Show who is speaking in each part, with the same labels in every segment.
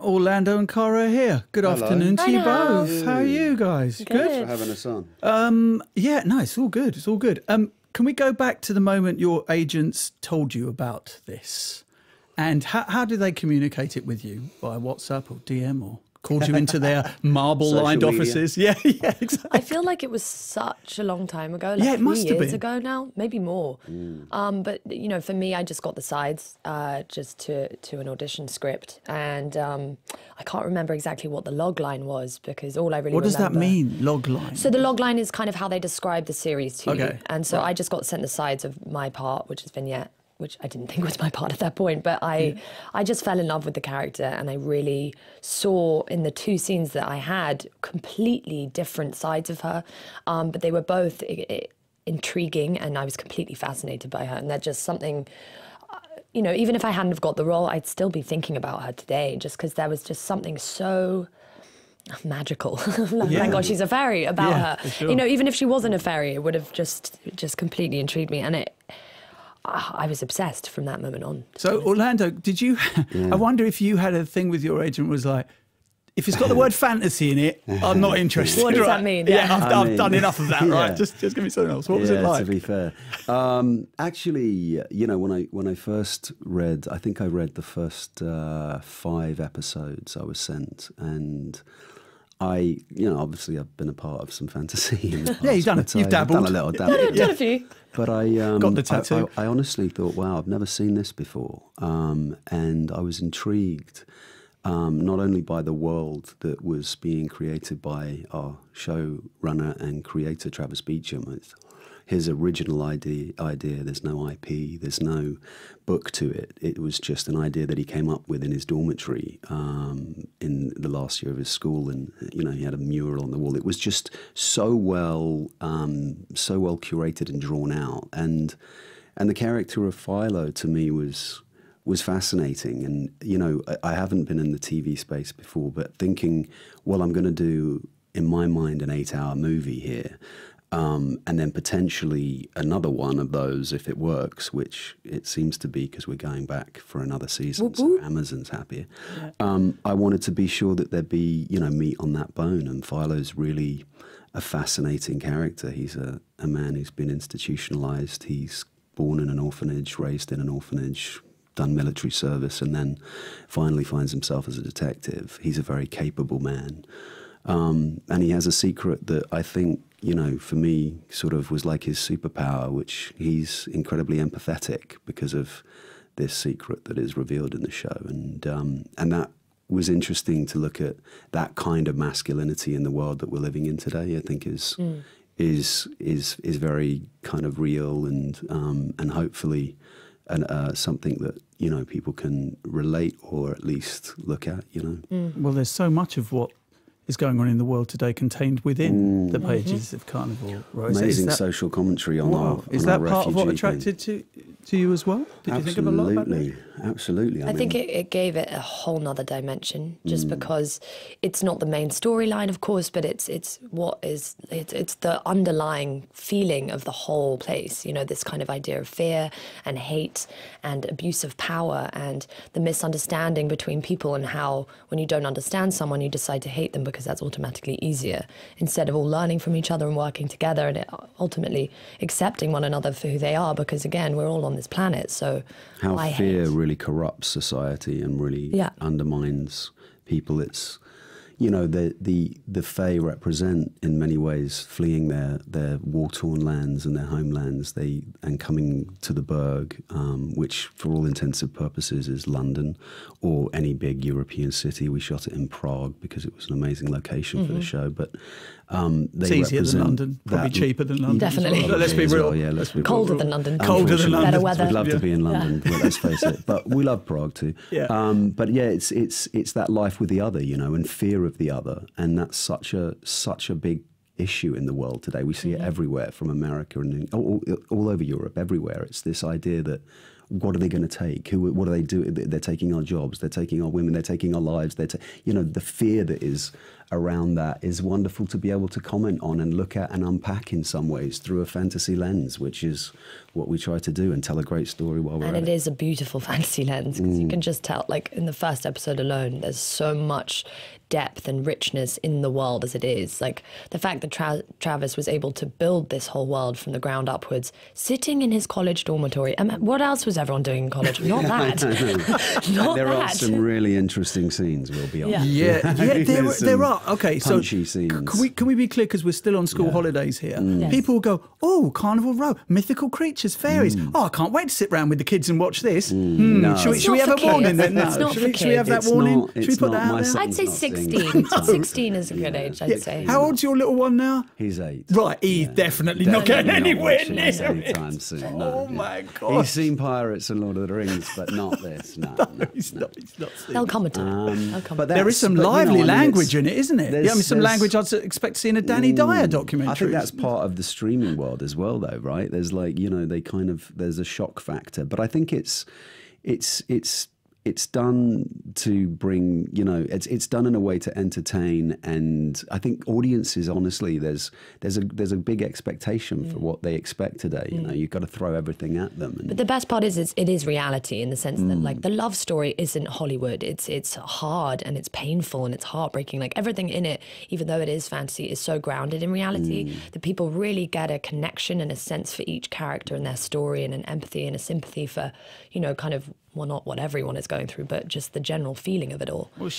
Speaker 1: Orlando and Cara here. Good afternoon to you both. How are you guys?
Speaker 2: Good.
Speaker 1: Good?
Speaker 2: Thanks for having us on.
Speaker 1: Yeah, no, it's all good. It's all good. Can we go back to the moment your agents told you about this? And how do they communicate it with you? By WhatsApp or DM or called you into their marble-lined offices? Yeah, exactly.
Speaker 3: I feel like it was such a long time ago, like
Speaker 1: it must
Speaker 3: 3
Speaker 1: have
Speaker 3: years
Speaker 1: been.
Speaker 3: ago now, maybe more. But, you know, for me, I just got the sides just to an audition script. And I can't remember exactly what the log line was because all I really
Speaker 1: What does that
Speaker 3: remember...
Speaker 1: mean, log line?
Speaker 3: So the log line is kind of how they describe the series to you.
Speaker 1: Okay.
Speaker 3: And so I just got sent the sides of my part, which is vignette, which I didn't think was my part at that point, but I just fell in love with the character, and I really saw in the 2 scenes that I had completely different sides of her, but they were both intriguing, and I was completely fascinated by her, and they're just something, you know, even if I hadn't have got the role, I'd still be thinking about her today, just because there was just something so magical. Thank God she's a fairy about her.
Speaker 1: For sure.
Speaker 3: You know, even if she wasn't a fairy, it would have just completely intrigued me, and I was obsessed from that moment on.
Speaker 1: So, Orlando, did you... I wonder if you had a thing with your agent was like, if it's got the word fantasy in it, I'm not interested.
Speaker 3: What does
Speaker 1: right?
Speaker 3: that mean?
Speaker 1: Yeah,
Speaker 3: Yeah.
Speaker 1: I've done enough of that, right? Just give me something else. What was it like?
Speaker 2: To be fair, actually, you know, when I first read, I think I read the first 5 episodes I was sent, and I, you know, obviously I've been a part of some fantasy in the past.
Speaker 1: Yeah, you've done it. You've dabbled.
Speaker 2: Done a little dabble.
Speaker 3: Done a few.
Speaker 2: But I
Speaker 1: got the tattoo.
Speaker 2: I honestly thought, wow, I've never seen this before, and I was intrigued, not only by the world that was being created by our showrunner and creator Travis Beacham. It's his original idea. There's no IP. There's no book to it. It was just an idea that he came up with in his dormitory in the last year of his school, and you know, he had a mural on the wall. It was just so well curated and drawn out, and the character of Philo to me was fascinating. And you know, I haven't been in the TV space before, but thinking, well, I'm going to do, in my mind, an 8-hour movie here. And then potentially another one of those if it works, which it seems to be because we're going back for another season, so Amazon's happier. I wanted to be sure that there'd be, you know, meat on that bone, and Philo's really a fascinating character. He's a man who's been institutionalized. He's born in an orphanage, raised in an orphanage, done military service, and then finally finds himself as a detective. He's a very capable man. And he has a secret that I think, you know, for me, sort of was like his superpower, which he's incredibly empathetic because of this secret that is revealed in the show. And that was interesting to look at that kind of masculinity in the world that we're living in today. I think is very kind of real and hopefully something that, you know, people can relate or at least look at, you know.
Speaker 1: Well, there's so much of what is going on in the world today contained within the pages of Carnival Row.
Speaker 2: Amazing social commentary on our
Speaker 1: Is that
Speaker 2: our
Speaker 1: part of what
Speaker 2: refugee
Speaker 1: attracted to you as well? Did you think of a lot about that?
Speaker 2: Absolutely.
Speaker 3: I think it gave it a whole nother dimension, just because it's not the main storyline, of course, but it's the underlying feeling of the whole place. You know, this kind of idea of fear and hate and abuse of power and the misunderstanding between people, and how when you don't understand someone, you decide to hate them because that's automatically easier, instead of all learning from each other and working together and ultimately accepting one another for who they are, because again, we're all on this planet. So
Speaker 2: how
Speaker 3: why
Speaker 2: fear
Speaker 3: hate?
Speaker 2: really corrupts society and really undermines people. It's, you know, the Fae represent in many ways fleeing their war-torn lands and their homelands, and coming to the Burg, which for all intensive purposes is London or any big European city. We shot it in Prague because it was an amazing location for the show, but
Speaker 1: it's easier than London, probably cheaper than London.
Speaker 3: Definitely.
Speaker 1: Well. Let's be real.
Speaker 2: Well, yeah, let's be
Speaker 3: Colder
Speaker 2: real.
Speaker 3: than London.
Speaker 1: Colder than London.
Speaker 3: Better weather.
Speaker 2: We'd love to be in London, well, let's face it. But we love Prague too.
Speaker 1: Yeah.
Speaker 2: But yeah, it's that life with the other, you know, and fear of the other, and that's such a big issue in the world today. We see it everywhere, from America and all over Europe. Everywhere, it's this idea that, what are they going to take? What do they do? They're taking our jobs. They're taking our women. They're taking our lives. You know, the fear that is around that is wonderful to be able to comment on and look at and unpack in some ways through a fantasy lens, which is what we try to do and tell a great story while we're
Speaker 3: And
Speaker 2: at
Speaker 3: it is a beautiful fantasy lens, because you can just tell, like in the first episode alone, there's so much depth and richness in the world as it is. Like the fact that Travis was able to build this whole world from the ground upwards, sitting in his college dormitory. I mean, what else was everyone doing in college? Not that. Not
Speaker 2: There are
Speaker 3: that.
Speaker 2: some really interesting scenes, we'll be honest.
Speaker 1: Yeah, there are. Okay, so
Speaker 2: punchy scenes.
Speaker 1: Can we be clear, because we're still on school holidays here?
Speaker 3: Yes.
Speaker 1: People will go, oh, Carnival Row, mythical creatures, fairies. Oh, I can't wait to sit round with the kids and watch this.
Speaker 2: No.
Speaker 1: Should we have a
Speaker 3: for
Speaker 1: warning
Speaker 3: kids.
Speaker 1: then? No.
Speaker 3: It's not
Speaker 1: Should
Speaker 3: for
Speaker 1: we have that
Speaker 3: kids.
Speaker 1: warning?
Speaker 2: It's
Speaker 1: Should we put
Speaker 2: not
Speaker 1: that out
Speaker 2: my
Speaker 1: there?
Speaker 2: son.
Speaker 3: I'd say
Speaker 2: Not seeing
Speaker 3: 16. 16 is a good age, I'd say.
Speaker 1: How old's your little one now?
Speaker 2: He's 8.
Speaker 1: Right, he's definitely not going
Speaker 2: Definitely not
Speaker 1: anywhere
Speaker 2: watching
Speaker 1: near
Speaker 2: this
Speaker 1: it.
Speaker 2: anytime soon. No,
Speaker 1: Oh
Speaker 2: yeah.
Speaker 1: my God.
Speaker 2: He's seen Pirates and Lord of the Rings, but not this. No,
Speaker 1: He's not seen
Speaker 3: There'll come a time. There'll come a
Speaker 2: but
Speaker 3: time.
Speaker 1: There is some
Speaker 2: But, you know, I
Speaker 1: lively
Speaker 2: mean,
Speaker 1: language
Speaker 2: it's-
Speaker 1: in it, isn't it?
Speaker 2: there's-
Speaker 1: Yeah, I mean, some
Speaker 2: there's-
Speaker 1: language I'd expect to see in a Danny Dyer documentary.
Speaker 2: I think that's part of the streaming world as well, though, right? There's like, you know, there's a shock factor, but I think it's done to bring, you know, it's done in a way to entertain, and I think audiences, honestly, there's a big expectation for what they expect today. You know, you've got to throw everything at them. And
Speaker 3: But the best part is it is reality, in the sense that like the love story isn't Hollywood. It's hard and it's painful and it's heartbreaking. Like everything in it, even though it is fantasy, is so grounded in reality that people really get a connection and a sense for each character and their story, and an empathy and a sympathy for, you know, kind of, well, not what everyone is going through, but just the general feeling of it all.
Speaker 1: Well,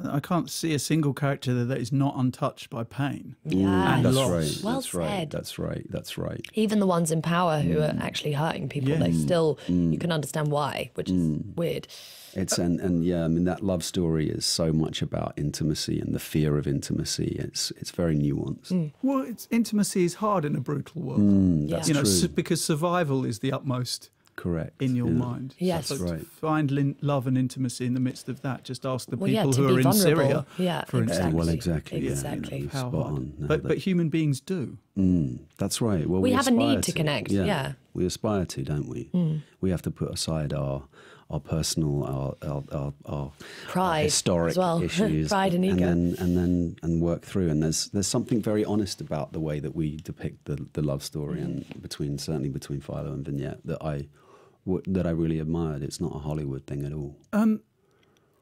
Speaker 1: I can't see a single character there that is not untouched by pain.
Speaker 3: Yeah,
Speaker 2: that's
Speaker 1: loss.
Speaker 2: right.
Speaker 3: Well
Speaker 2: that's right.
Speaker 3: said.
Speaker 2: That's right. That's right.
Speaker 3: Even the ones in power who are actually hurting people,
Speaker 1: Yeah.
Speaker 3: they still, you can understand why, which is weird.
Speaker 2: It's and yeah, I mean that love story is so much about intimacy and the fear of intimacy. It's very nuanced.
Speaker 1: Well, intimacy is hard in a brutal world.
Speaker 2: That's
Speaker 1: You know,
Speaker 2: true.
Speaker 1: because survival is the utmost
Speaker 2: Correct.
Speaker 1: in your
Speaker 2: Yeah.
Speaker 1: mind.
Speaker 3: Yes.
Speaker 1: So
Speaker 2: That's right.
Speaker 1: to find love and intimacy in the midst of that. Just ask the
Speaker 3: Well, yeah,
Speaker 1: people
Speaker 3: to
Speaker 1: who
Speaker 3: be
Speaker 1: are in
Speaker 3: vulnerable.
Speaker 1: Syria,
Speaker 3: Yeah,
Speaker 1: for instance.
Speaker 3: exactly.
Speaker 2: Well, exactly. Yeah,
Speaker 3: Exactly.
Speaker 2: you know,
Speaker 1: How
Speaker 2: spot
Speaker 1: hard.
Speaker 2: on. No,
Speaker 1: But human beings do.
Speaker 2: that's right. Well,
Speaker 3: We have a
Speaker 2: aspire
Speaker 3: need to connect, yeah.
Speaker 2: we aspire to, don't we? We have to put aside our personal, our
Speaker 3: Pride
Speaker 2: historic
Speaker 3: as well.
Speaker 2: issues,
Speaker 3: Pride and ego.
Speaker 2: and work through. And there's something very honest about the way that we depict the love story, and certainly between Philo and Vignette, that I really admired. It's not a Hollywood thing at all.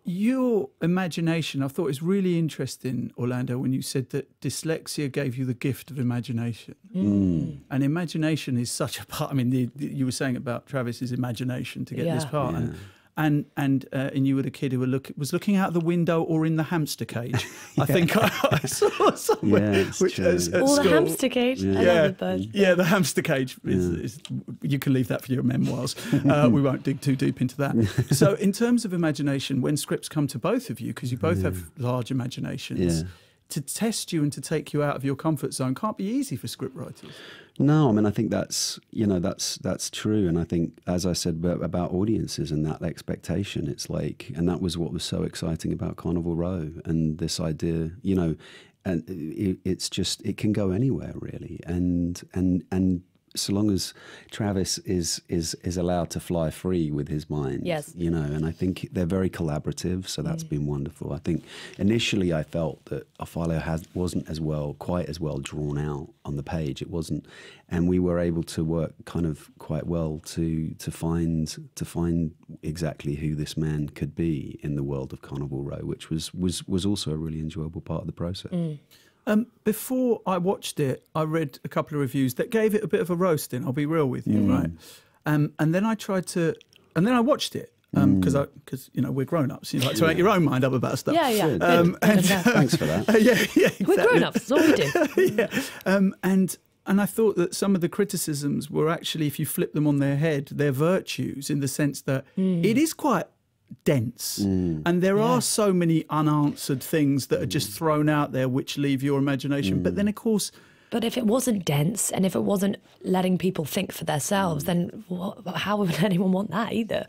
Speaker 1: Your imagination, I thought it was really interesting, Orlando, when you said that dyslexia gave you the gift of imagination. And imagination is such a part. I mean, you were saying about Travis's imagination to get this
Speaker 3: Yeah.
Speaker 1: part. And you were the kid who was looking out the window or in the hamster cage. I think I saw somewhere.
Speaker 2: Yeah, it's true.
Speaker 3: Or the
Speaker 1: school.
Speaker 3: hamster cage. I love it both.
Speaker 1: Yeah, the hamster cage. Is, you can leave that for your memoirs. We won't dig too deep into that. So in terms of imagination, when scripts come to both of you, because you both have large imaginations, to test you and to take you out of your comfort zone can't be easy for script writers.
Speaker 2: No, I mean, I think that's true. And I think, as I said about audiences and that expectation, it's like, and that was what was so exciting about Carnival Row and this idea, you know, and it's just, it can go anywhere really. And so long as Travis is allowed to fly free with his mind,
Speaker 3: Yes.
Speaker 2: you know, and I think they're very collaborative, so that's been wonderful. I think initially I felt that Philo wasn't quite as well drawn out on the page. It wasn't, and we were able to work kind of quite well to find exactly who this man could be in the world of Carnival Row, which was also a really enjoyable part of the process.
Speaker 1: Before I watched it, I read a couple of reviews that gave it a bit of a roasting. I'll be real with you, right? And then I watched it because you know we're grown ups. You like to make your own mind up about stuff.
Speaker 3: Yeah, yeah.
Speaker 2: Good.
Speaker 3: Good.
Speaker 2: Thanks for that.
Speaker 1: Yeah, exactly.
Speaker 3: We're grown ups. That's all we do.
Speaker 1: And I thought that some of the criticisms were actually, if you flip them on their head, they're virtues in the sense that it is quite dense. And there are so many unanswered things that are just thrown out there which leave your imagination. But then, of course...
Speaker 3: But if it wasn't dense and if it wasn't letting people think for themselves, then how would anyone want that either?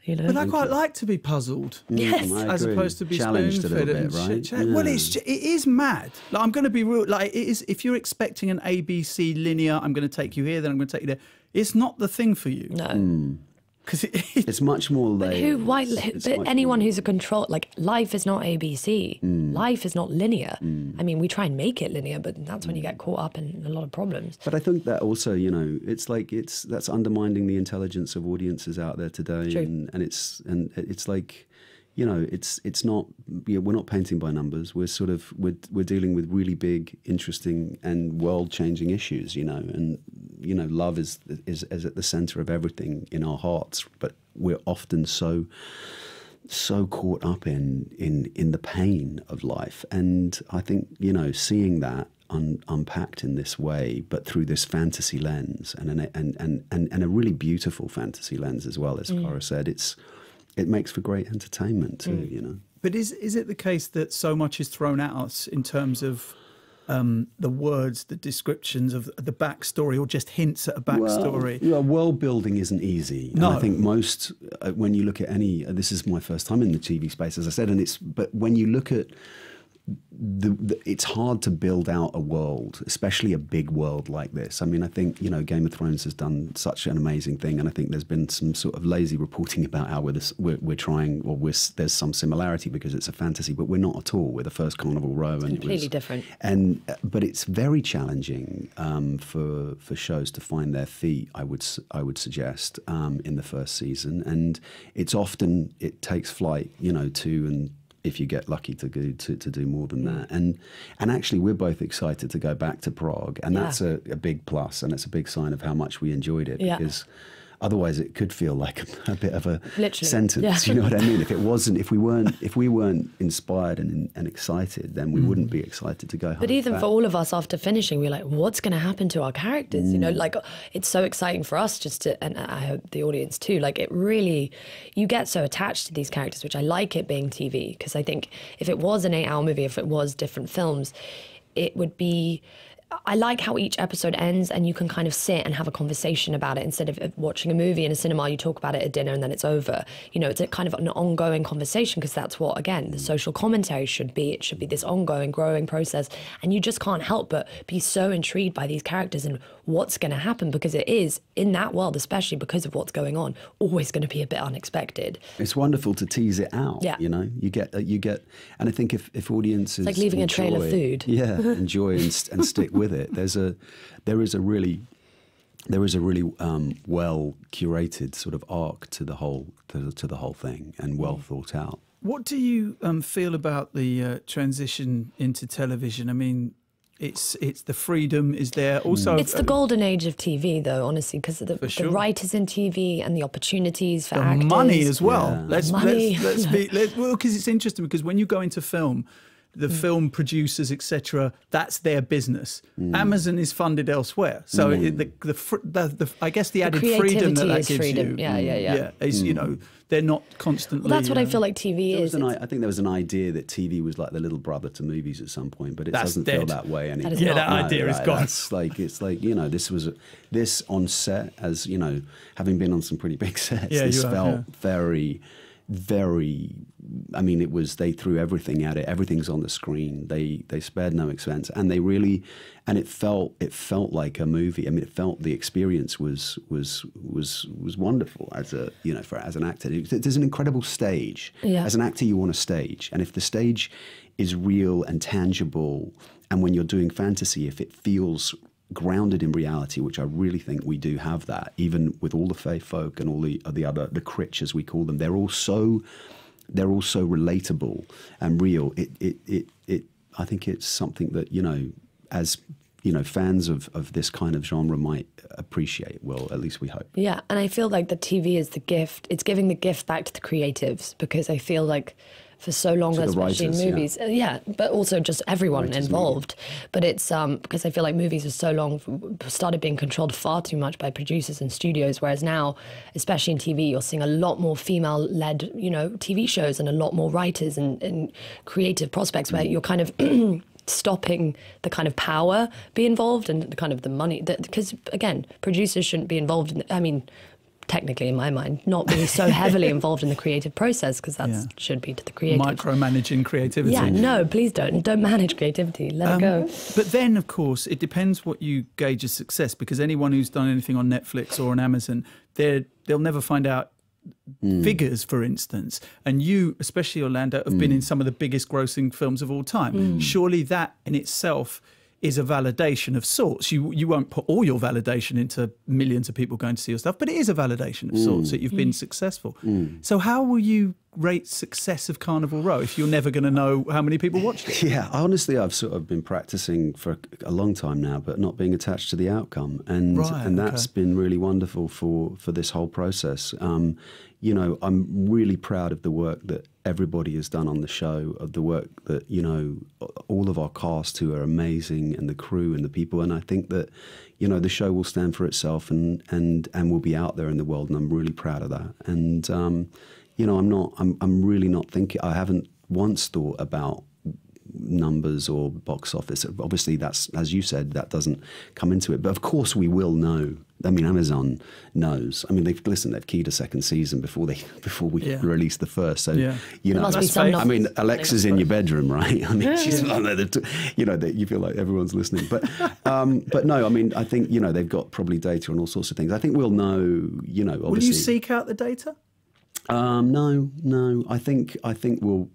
Speaker 3: You know?
Speaker 1: But I quite like to be puzzled.
Speaker 3: Yes.
Speaker 2: I
Speaker 1: As
Speaker 2: agree.
Speaker 1: opposed to be
Speaker 2: Challenged a
Speaker 1: spoon-fed
Speaker 2: little
Speaker 1: and
Speaker 2: bit, right?
Speaker 1: chit-chat. Well, it is mad. Like, I'm going to be real. Like, it is. If you're expecting an ABC linear, I'm going to take you here, then I'm going to take you there. It's not the thing for you.
Speaker 3: No.
Speaker 1: Because
Speaker 2: it's much more layered.
Speaker 3: But anyone who's a control, like, life is not ABC. Life is not linear. I mean, we try and make it linear, but that's when you get caught up in a lot of problems.
Speaker 2: But I think that also, you know, it's like that's undermining the intelligence of audiences out there today.
Speaker 3: True.
Speaker 2: And it's like, you know, it's not, you know, we're not painting by numbers. We're sort of, we're dealing with really big, interesting and world-changing issues, you know, and, you know, love is at the center of everything in our hearts, but we're often so caught up in the pain of life. And I think, you know, seeing that unpacked in this way, but through this fantasy lens and a really beautiful fantasy lens as well, as Cara said, it makes for great entertainment too, you know.
Speaker 1: But is it the case that so much is thrown at us in terms of the words, the descriptions of the backstory, or just hints at a backstory?
Speaker 2: Well, world building isn't easy.
Speaker 1: No.
Speaker 2: And I think most, when you look at any, this is my first time in the TV space, as I said, but when you look at it's hard to build out a world, especially a big world like this. I mean, I think, you know, Game of Thrones has done such an amazing thing, and I think there's been some sort of lazy reporting about how we're trying, or there's some similarity because it's a fantasy, but we're not at all. We're the first Carnival Row, and
Speaker 3: completely different.
Speaker 2: But it's very challenging for shows to find their feet. I would suggest in the first season, and it takes flight, you know, if you get lucky to do more than that. And actually, we're both excited to go back to Prague, and that's a big plus, and it's a big sign of how much we enjoyed it, because otherwise it could feel like a bit of a sentence. You know what I mean? If we weren't inspired and excited, then we wouldn't be excited to go home.
Speaker 3: But even for all of us, after finishing, we're like, what's going to happen to our characters? You know, like, it's so exciting for us and I hope the audience too. Like, it really, you get so attached to these characters, which I like it being TV, because I think if it was an 8-hour movie, if it was different films, it would be, I like how each episode ends and you can kind of sit and have a conversation about it instead of watching a movie in a cinema. You talk about it at dinner and then it's over. You know, it's a kind of an ongoing conversation, because that's what, again, the social commentary should be. It should be this ongoing, growing process. And you just can't help but be so intrigued by these characters and what's going to happen, because it is, in that world, especially because of what's going on, always going to be a bit unexpected.
Speaker 2: It's wonderful to tease it out. You know, you get, and I think if audiences,
Speaker 3: it's like leaving a trail of food.
Speaker 2: Enjoy and stick with it. There is a really well curated sort of arc to the whole thing, and well thought out.
Speaker 1: What do you feel about the transition into television? I mean, it's the freedom is there. Also,
Speaker 3: it's the golden age of TV, though, honestly, because of the writers in TV and the opportunities for actors.
Speaker 1: Money as well.
Speaker 2: Yeah.
Speaker 1: Let's be because it's interesting, because when you go into film, the film producers, etc., that's their business. Amazon is funded elsewhere, so I guess the added freedom that gives you, is you know, they're not constantly.
Speaker 3: Well, that's what I feel like TV is.
Speaker 2: I think there was an idea that TV was like the little brother to movies at some point, but it doesn't feel that way anymore.
Speaker 1: That idea is gone.
Speaker 2: It's like you know, this on set, as you know, having been on some pretty big sets, this felt very. I mean, they threw everything at it. Everything's on the screen. They spared no expense, and it felt like a movie. I mean, the experience was wonderful as an actor. There's an incredible stage. As an actor, you want a stage, and if the stage is real and tangible, and when you're doing fantasy, if it feels grounded in reality, which I really think we do have that, even with all the fae folk and all the other critch, as we call them, they're all so relatable and real. I think it's something that, you know, as you know, fans of this kind of genre might appreciate. Well, at least we hope. Yeah,
Speaker 3: and I feel like the TV is the gift. It's giving the gift back to the creatives, because I feel like for so long, especially in movies, but also just everyone involved. But it's because I feel like movies for so long started being controlled far too much by producers and studios, whereas now, especially in TV, you're seeing a lot more female-led, you know, TV shows, and a lot more writers and creative prospects where you're kind of stopping the kind of power be involved and the kind of the money, because again, producers shouldn't be involved in, I mean, technically, in my mind, not being so heavily involved in the creative process, because that should be to the creative.
Speaker 1: Micromanaging creativity.
Speaker 3: Yeah, no, please don't manage creativity. Let it go.
Speaker 1: But then, of course, it depends what you gauge as success, because anyone who's done anything on Netflix or on Amazon, they'll never find out figures, for instance, and you, especially Orlando, have been in some of the biggest grossing films of all time. Surely that in itself is a validation of sorts. You won't put all your validation into millions of people going to see your stuff, but it is a validation of sorts that you've been successful. So how will you rate success of Carnival Row if you're never going to know how many people watched it?
Speaker 2: Yeah, honestly, I've sort of been practicing for a long time now, but not being attached to the outcome, and that's been really wonderful for this whole process. You know, I'm really proud of the work that everybody has done on the show, of the work that, you know, all of our cast who are amazing, and the crew and the people. And I think that, you know, the show will stand for itself and will be out there in the world. And I'm really proud of that. And, you know, I'm really not thinking, I haven't once thought about numbers or box office. Obviously, that's, as you said, that doesn't come into it. But of course we will know. I mean, Amazon knows. I mean, they've keyed a second season before we released the first. So, you know, I mean, Alexa's in your bedroom, right? I mean, she's like, you know, you feel like everyone's listening. But no, I mean, I think, you know, they've got probably data on all sorts of things. I think we'll know, you know, obviously.
Speaker 1: Will you seek out the data?
Speaker 2: No. I think we'll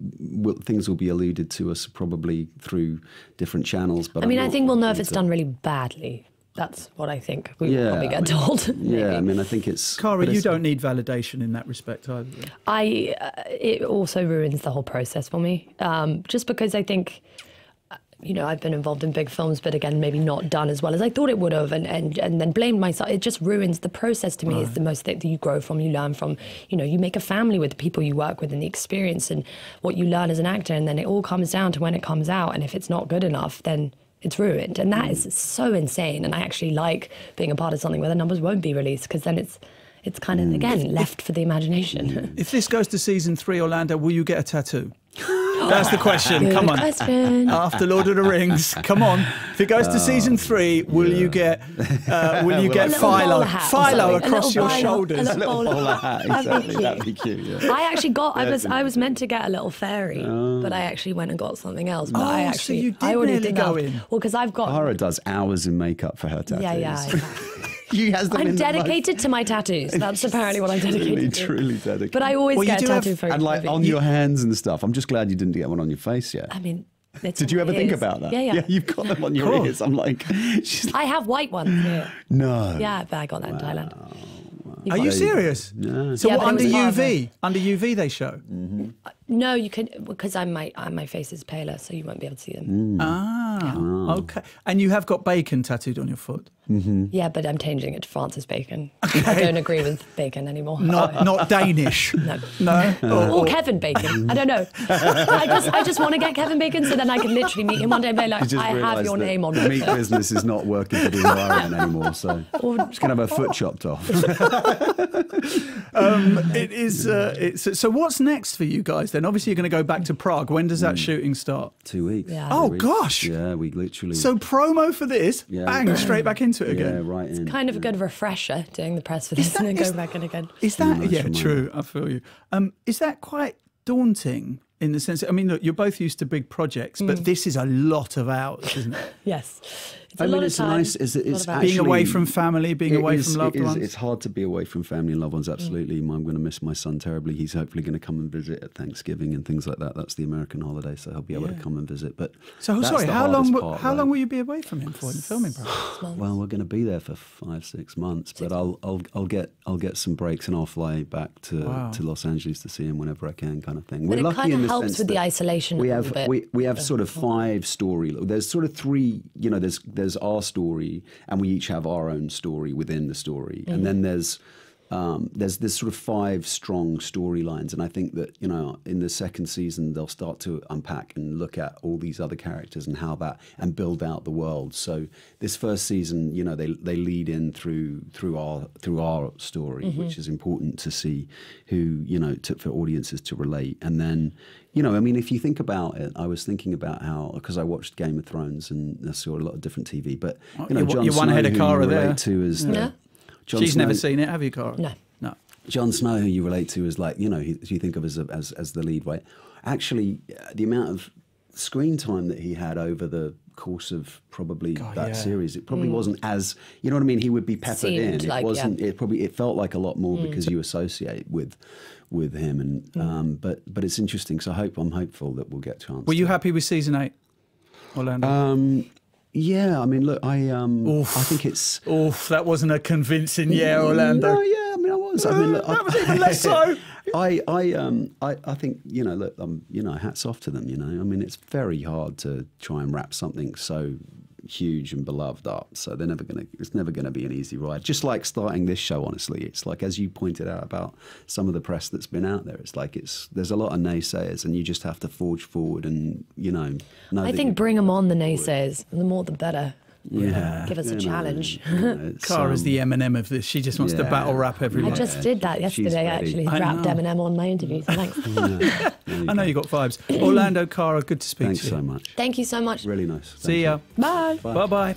Speaker 2: things will be alluded to us probably through different channels. But
Speaker 3: I mean, I think we'll know if it's done really badly. That's what I think we will probably get told.
Speaker 2: Yeah, I mean, I think it's...
Speaker 1: Cara, you don't need validation in that respect either.
Speaker 3: It also ruins the whole process for me, just because I think, you know, I've been involved in big films, but again, maybe not done as well as I thought it would have, and then blamed myself. It just ruins the process to me. It's the most that you grow from, you learn from, you know, you make a family with the people you work with and the experience and what you learn as an actor, and then it all comes down to when it comes out, and if it's not good enough, then it's ruined. And that is so insane. And I actually like being a part of something where the numbers won't be released, because then it's kind of, again, left for the imagination.
Speaker 1: If this goes to season 3, Orlando, will you get a tattoo? That's the question.
Speaker 3: Good
Speaker 1: Come on.
Speaker 3: question.
Speaker 1: After Lord of the Rings, come on. If it goes to season 3, will you get Philo across your shoulders?
Speaker 3: A little bowler hat.
Speaker 2: Exactly. That'd be cute. Yeah.
Speaker 3: I actually got. I was meant to get a little fairy, but I actually went and got something else. But
Speaker 1: so you did
Speaker 3: I already
Speaker 1: nearly
Speaker 3: did
Speaker 1: go
Speaker 3: that.
Speaker 1: in.
Speaker 3: Well, because I've got.
Speaker 2: Cara does hours in makeup for her tattoos.
Speaker 3: Yeah.
Speaker 2: I'm
Speaker 3: dedicated to my tattoos. That's apparently what I'm dedicated to.
Speaker 2: Truly dedicated.
Speaker 3: But I always get a tattoo for
Speaker 2: and like on your hands and stuff. I'm just glad you didn't get one on your face yet.
Speaker 3: I mean,
Speaker 2: did you ever think about that?
Speaker 3: Yeah.
Speaker 2: You've got them on your ears. I'm like,
Speaker 3: I have white ones here.
Speaker 2: No.
Speaker 3: Yeah, but I got that in Thailand.
Speaker 1: Are you serious?
Speaker 2: No.
Speaker 1: So what, under UV? Under UV they show?
Speaker 2: Mm-hmm.
Speaker 3: No, you can, because my face is paler, so you won't be able to see them.
Speaker 1: Okay. And you have got bacon tattooed on your foot?
Speaker 2: Mm-hmm.
Speaker 3: Yeah, but I'm changing it to Francis Bacon. Okay. I don't agree with bacon anymore.
Speaker 1: Not Danish?
Speaker 3: No. Or Kevin Bacon. I don't know. I just want to get Kevin Bacon so then I can literally meet him one day and be like, I have your name on
Speaker 2: the
Speaker 3: my
Speaker 2: meat
Speaker 3: foot.
Speaker 2: business is not working for the environment anymore, so just going to have her foot chopped off.
Speaker 1: It is. So what's next for you guys then? Obviously, you're going to go back to Prague. When does that shooting start?
Speaker 2: 2 weeks.
Speaker 3: Yeah.
Speaker 1: Oh, gosh.
Speaker 2: Yeah, we literally...
Speaker 1: So promo for this, bang, straight back into it again.
Speaker 2: Yeah, right in.
Speaker 3: Kind of a good refresher doing the press for this and then go back in again.
Speaker 1: Is that... true. I feel you. Is that quite daunting in the sense... I mean, look, you're both used to big projects, but this is a lot of hours, isn't it?
Speaker 3: Yes. It's a lot of time.
Speaker 2: Nice. It's
Speaker 1: actually, being away from family, being away from loved ones.
Speaker 2: It's hard to be away from family and loved ones, absolutely. I'm going to miss my son terribly. He's hopefully going to come and visit at Thanksgiving and things like that. That's the American holiday, so he'll be able to come and visit. But
Speaker 1: so, sorry, how long will you be away from him for in the filming process?
Speaker 2: Well, we're going to be there for 5-6 months, but I'll get some breaks and I'll fly back to Los Angeles to see him whenever I can, kind of thing.
Speaker 3: But it kind of helps with the isolation.
Speaker 2: We have sort of 5 story. There's sort of 3. You know, there's our story, and we each have our own story within the story, and then there's this sort of 5 strong storylines, and I think that, you know, in the second season they'll start to unpack and look at all these other characters and how that, and build out the world. So this first season, you know, they lead in through our story, which is important to see, who, you know, for audiences to relate. And then, you know, I mean, if you think about it, I was thinking about how, because I watched Game of Thrones and I saw a lot of different TV, but, you know, Jon
Speaker 1: you're one
Speaker 2: Snow,
Speaker 1: ahead of Cara there.
Speaker 2: She's
Speaker 1: never seen it, have you, Cara?
Speaker 3: No.
Speaker 2: Jon Snow, who you relate to, is like, you know, you think of as the lead, right? Actually, the amount of screen time that he had over the course of probably that
Speaker 1: yeah.
Speaker 2: series, it probably wasn't as, you know what I mean? He would be peppered
Speaker 3: Seemed
Speaker 2: in.
Speaker 3: like,
Speaker 2: It wasn't. It felt like a lot more because you associate with him, and but it's interesting. So I'm hopeful that we'll get a chance.
Speaker 1: Were you happy with season 8, Orlando?
Speaker 2: Yeah, I mean, look, I think it's.
Speaker 1: Oof, that wasn't a convincing Orlando.
Speaker 2: No, yeah, I mean, I was. I mean, look,
Speaker 1: that was even less so.
Speaker 2: I think, you know, look, you know, hats off to them. You know, I mean, it's very hard to try and wrap something so huge and beloved up. So it's never gonna be an easy ride. Just like starting this show, honestly, it's like, as you pointed out about some of the press that's been out there, it's like there's a lot of naysayers, and you just have to forge forward and, you know
Speaker 3: I think bring them on, the naysayers. The more the better.
Speaker 2: Yeah,
Speaker 3: Give us a challenge.
Speaker 1: Cara's the Eminem of this. She just wants to battle rap everyone.
Speaker 3: I just did that yesterday, actually. Rapped Eminem on my interviews. Thanks.
Speaker 1: I know you got vibes. Orlando, Cara, good to speak
Speaker 2: Thanks
Speaker 1: to you.
Speaker 2: so much.
Speaker 3: Thank you so much.
Speaker 2: Really nice.
Speaker 1: See ya.
Speaker 3: Bye.
Speaker 1: Bye-bye.